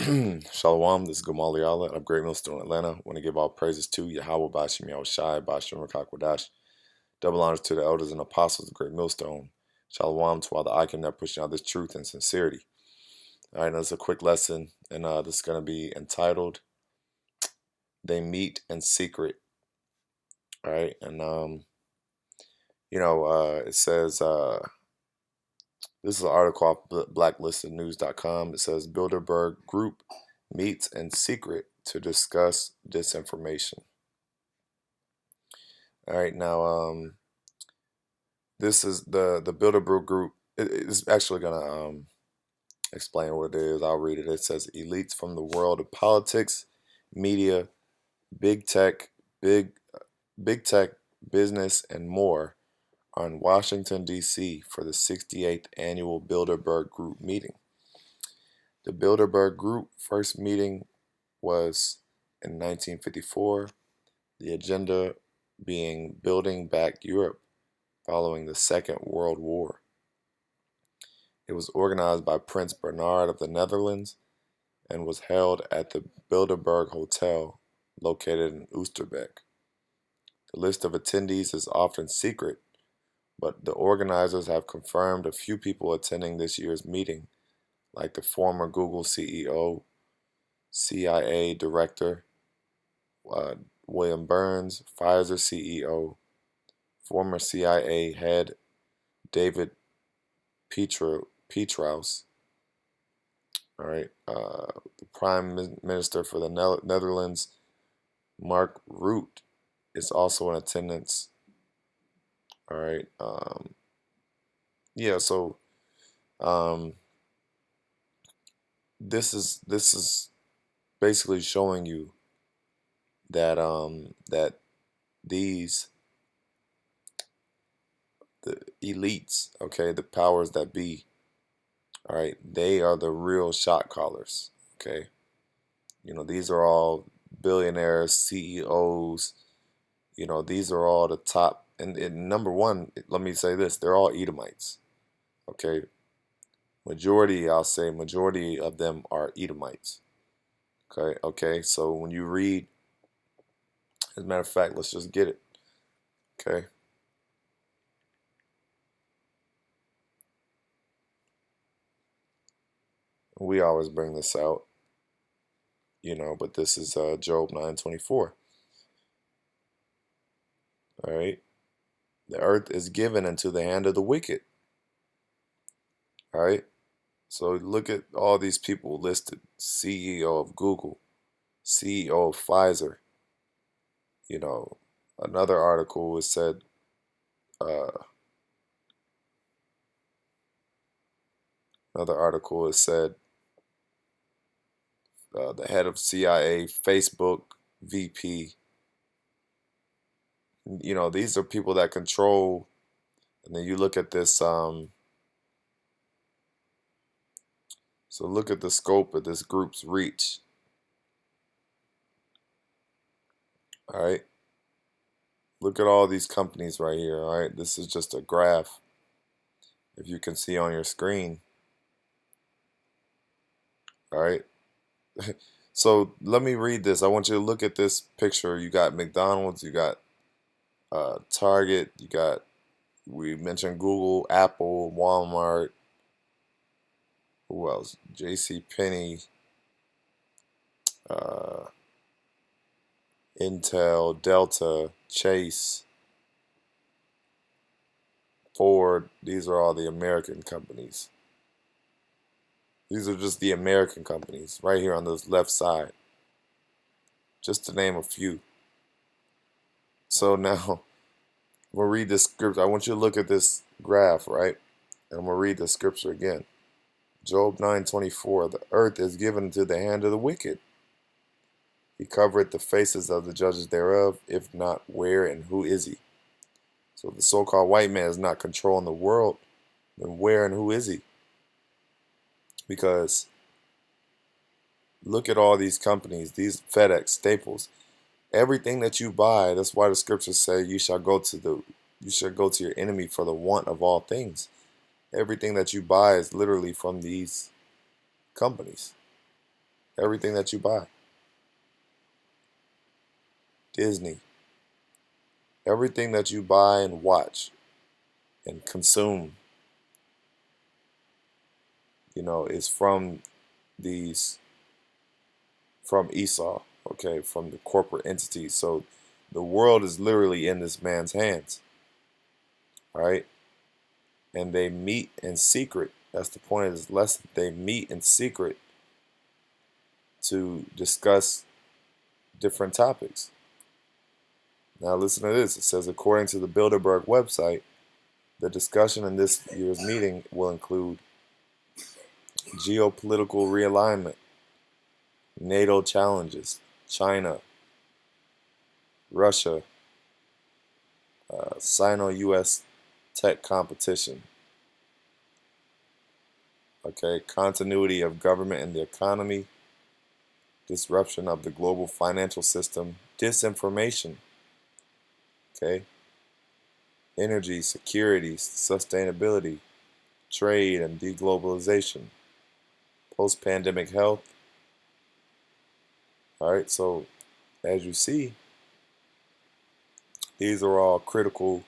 Shalom, this is Gamali Allah of Great Millstone, Atlanta. I want to give all praises to YAHAWAH, BAHASHAM, YAHAWASHI, BAHASHAM, Rakakwadash. Double honors to the elders and apostles of Great Millstone. Shalom to all the icon that pushing out this truth and sincerity. All right, now this is a quick lesson, and this is going to be entitled, They Meet in Secret. All right, and, it says, this is an article off blacklistednews.com. It says, Bilderberg Group meets in secret to discuss disinformation. All right, now this is the Bilderberg Group. It's actually gonna explain what it is. I'll read it. It says elites from the world of politics, media, big tech, big tech, business, and more are in Washington D.C. for the 68th annual Bilderberg Group meeting. The Bilderberg Group first meeting was in 1954. The agenda being building back Europe following the Second World War. It was organized by Prince Bernhard of the Netherlands and was held at the Bilderberg Hotel located in Oosterbeek. The list of attendees is often secret, but the organizers have confirmed a few people attending this year's meeting, like the former Google CEO, CIA Director William Burns, Pfizer CEO, former CIA head David Petraeus, all right, the Prime Minister for the Netherlands, Mark Rutte, is also in attendance. All right, yeah. So, this is basically showing you that that these the elites, okay, the powers that be, all right, they are the real shot callers, okay. These are all billionaires, CEOs. These are all the top. And number one, let me say this: they're all Edomites, okay. I'll say majority of them are Edomites. Okay. So when you read, as a matter of fact, let's just get it. Okay. We always bring this out, but this is Job 9:24. All right. The earth is given into the hand of the wicked. All right. So look at all these people listed: CEO of Google, CEO of Pfizer. Another article is said uh, the head of CIA, Facebook, VP. These are people that control. And then you look at this. So look at the scope of this group's reach. All right. Look at all these companies right here. All right. This is just a graph. If you can see on your screen. All right. So let me read this. I want you to look at this picture. You got McDonald's, you got Target, we mentioned Google, Apple, Walmart, who else? JC Penney, Intel, Delta, Chase, Ford. These are all the American companies. These are just the American companies right here on this left side, just to name a few. So now we'll read this script. I want you to look at this graph, right? And we'll read the scripture again. Job 9:24. The earth is given into the hand of the wicked. He covereth the faces of the judges thereof. If not, where and who is he? So the so-called white man is not controlling the world. Then where and who is he? Because look at all these companies, these FedEx, Staples, everything that you buy. That's why the scriptures say you shall go to your enemy for the want of all things. Everything that you buy is literally from these companies. Everything that you buy. Disney. Everything that you buy and watch and consume, is these from Esau, okay, from the corporate entities. So the world is literally in this man's hands, all right? And they meet in secret. That's the point of this lesson. They meet in secret to discuss different topics. Now listen to this. It says, according to the Bilderberg website, the discussion in this year's meeting will include geopolitical realignment, NATO challenges, China, Russia, Sino-US tech competition, okay, continuity of government and the economy, disruption of the global financial system, disinformation, okay, energy, security, sustainability, trade and deglobalization, post-pandemic health. All right, so as you see, these are all critical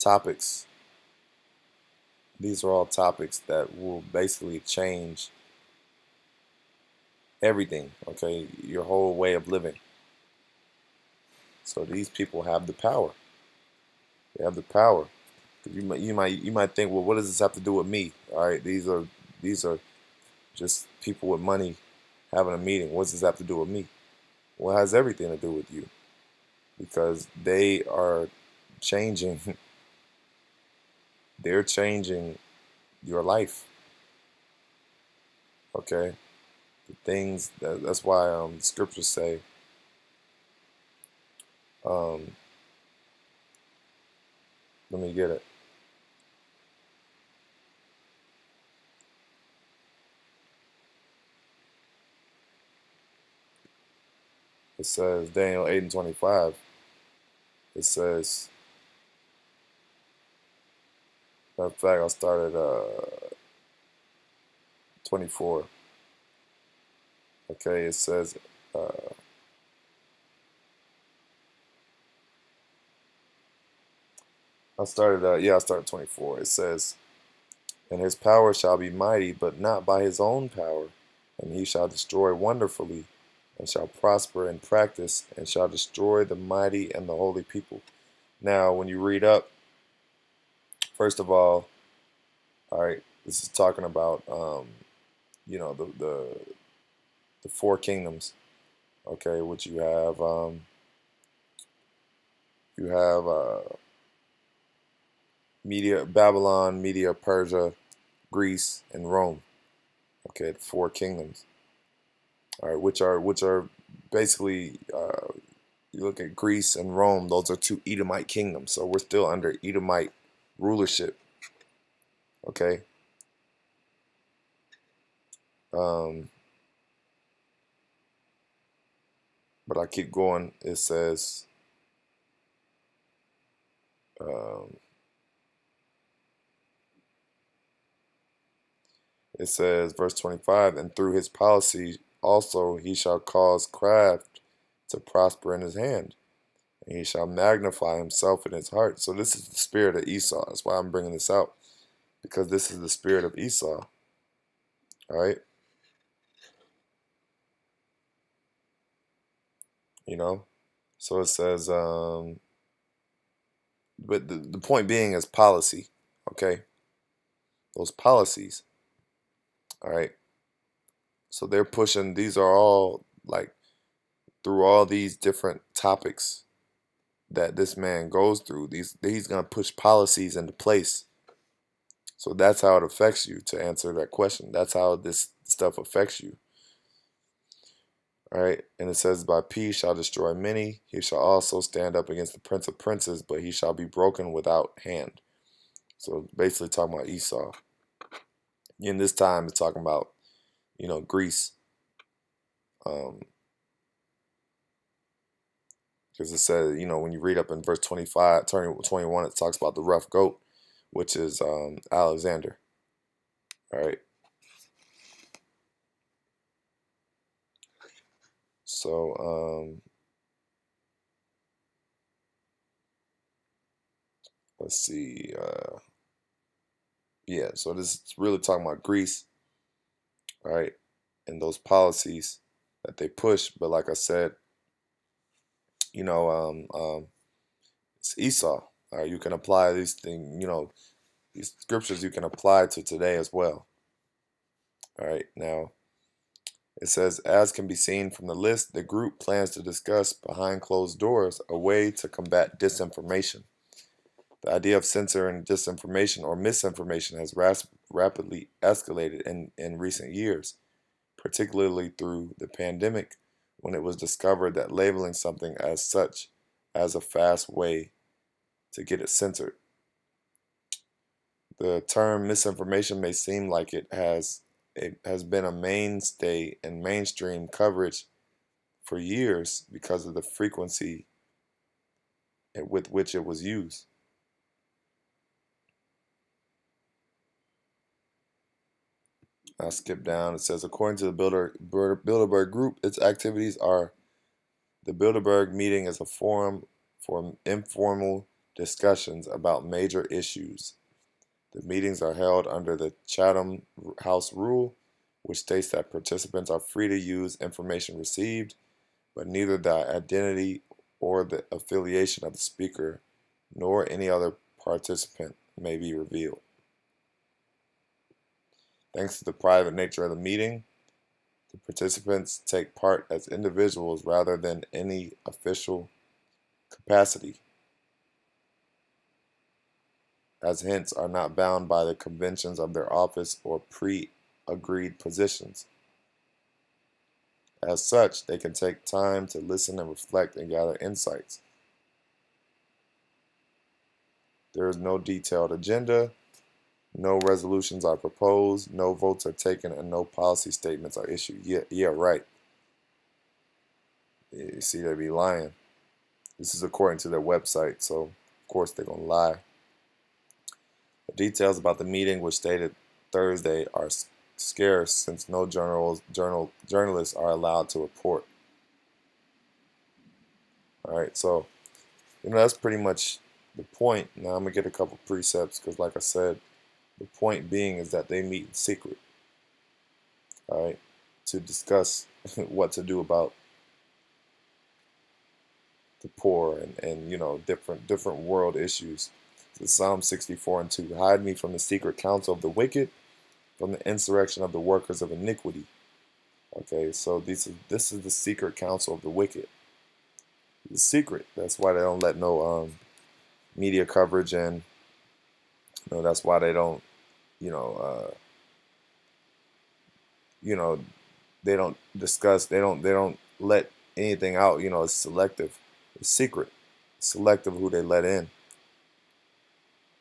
topics. These are all topics that will basically change everything, okay, your whole way of living. So these people have the power. They have the power. You might think, well, what does this have to do with me? All right, these are just people with money having a meeting. What does this have to do with me? Well, it has everything to do with you, because they are changing. They're changing your life. Okay, the things that's why scriptures say, um, let me get it. It says Daniel 8:25. It says, matter of fact, I'll start at 24. Okay, it says, I started at 24. It says, and his power shall be mighty, but not by his own power, and he shall destroy wonderfully, and shall prosper in practice, and shall destroy the mighty and the holy people. Now, when you read up, first of all right, this is talking about the four kingdoms. Okay, which you have Media, Babylon, Media, Persia, Greece, and Rome. Okay, the four kingdoms. All right, which are basically, you look at Greece and Rome; those are two Edomite kingdoms. So we're still under Edomite rulership. Okay. Um, but I keep going. It says, um, verse 25, and through his policy also he shall cause craft to prosper in his hand, and he shall magnify himself in his heart. So this is the spirit of Esau. That's why I'm bringing this out, because this is the spirit of Esau. All right. You know, so it says, but the point being is policy. Okay. Those policies. All right. So they're pushing, these are all like through all these different topics that this man goes through. He's gonna push policies into place. So that's how it affects you, to answer that question. That's how this stuff affects you. All right, and it says, by peace shall destroy many. He shall also stand up against the prince of princes, but he shall be broken without hand. So basically talking about Esau. In this time, it's talking about, Greece. Um, because it says, when you read up in verse 25, 21, it talks about the rough goat, which is Alexander. All right. So, let's see. Yeah, so this is really talking about Greece, right? And those policies that they push. But like I said, you know, it's Esau. You can apply these things, these scriptures you can apply to today as well. All right, now it says, as can be seen from the list, the group plans to discuss behind closed doors a way to combat disinformation. The idea of censoring disinformation or misinformation has rapidly escalated in recent years, particularly through the pandemic, when it was discovered that labeling something as such as a fast way to get it censored. The term misinformation may seem like it has been a mainstay in mainstream coverage for years because of the frequency with which it was used. I'll skip down. It says, according to the Bilderberg Group, its activities are the Bilderberg meeting is a forum for informal discussions about major issues. The meetings are held under the Chatham House Rule, which states that participants are free to use information received, but neither the identity or the affiliation of the speaker nor any other participant may be revealed. Thanks to the private nature of the meeting, the participants take part as individuals rather than any official capacity, as hence are not bound by the conventions of their office or pre-agreed positions. As such, they can take time to listen and reflect and gather insights. There is no detailed agenda, no resolutions are proposed, no votes are taken, and no policy statements are issued. Yeah, right. You see, they be lying. This is according to their website, so of course they're gonna lie. The details about the meeting, which stated Thursday, are scarce since no journalists are allowed to report. All right, so that's pretty much the point. Now I'm gonna get a couple precepts because, like I said, the point being is that they meet in secret. All right, to discuss what to do about the poor and different world issues. So Psalm 64:2, hide me from the secret counsel of the wicked, from the insurrection of the workers of iniquity. Okay, so this is the secret counsel of the wicked. It's secret. That's why they don't let no media coverage in. That's why they don't, you know, uh, you know, they don't discuss. They don't let anything out. It's selective. It's secret. It's selective who they let in.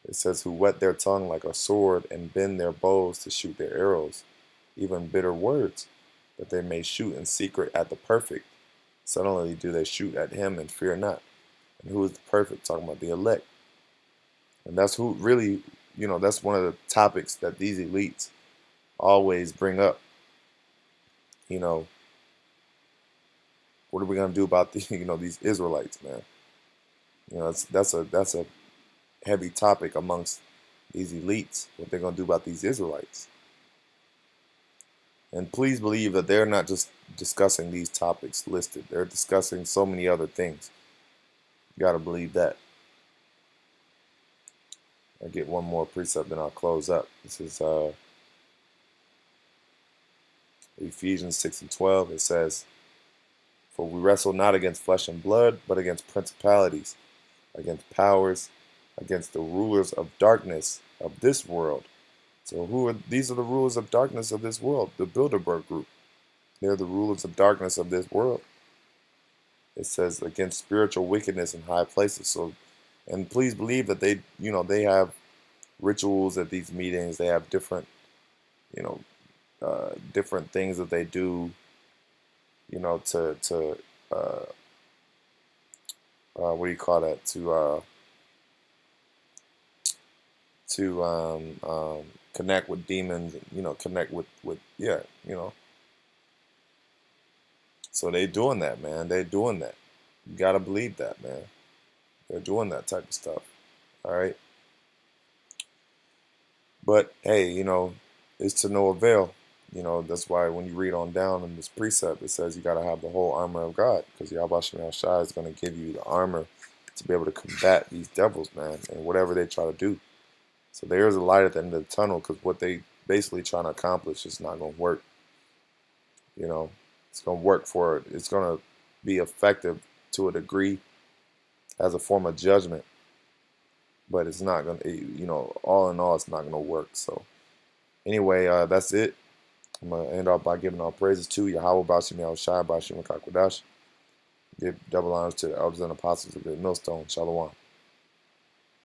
It says, who whet their tongue like a sword and bend their bows to shoot their arrows, even bitter words, that they may shoot in secret at the perfect. Suddenly do they shoot at him and fear not. And who is the perfect? Talking about the elect. And that's who really, that's one of the topics that these elites always bring up. What are we gonna do about these Israelites, man? That's a heavy topic amongst these elites. What they're gonna do about these Israelites? And please believe that they're not just discussing these topics listed. They're discussing so many other things. You gotta believe that. I'll get one more precept, then I'll close up. This is Ephesians 6:12. It says, for we wrestle not against flesh and blood, but against principalities, against powers, against the rulers of darkness of this world. So these are the rulers of darkness of this world, the Bilderberg Group. They're the rulers of darkness of this world. It says against spiritual wickedness in high places. So, and please believe that they have rituals at these meetings. They have different, different things that they do, to what do you call that? To connect with demons, connect with yeah, So they doing that, man. They doing that. You gotta believe that, man. They're doing that type of stuff. All right. But hey, it's to no avail. That's why when you read on down in this precept, it says you gotta have the whole armor of God, because YAHAWASHI is gonna give you the armor to be able to combat these devils, man, and whatever they try to do. So there is a light at the end of the tunnel, because what they basically trying to accomplish is not gonna work. It's gonna work for it's gonna be effective to a degree as a form of judgment, but it's not gonna, all in all, it's not gonna work. So anyway, that's it. I'm gonna end off by giving all praises to Yahawah, Bashim Yahushai, Bashim Kakwadash. Give double honors to the elders and apostles of the millstone. Shalom.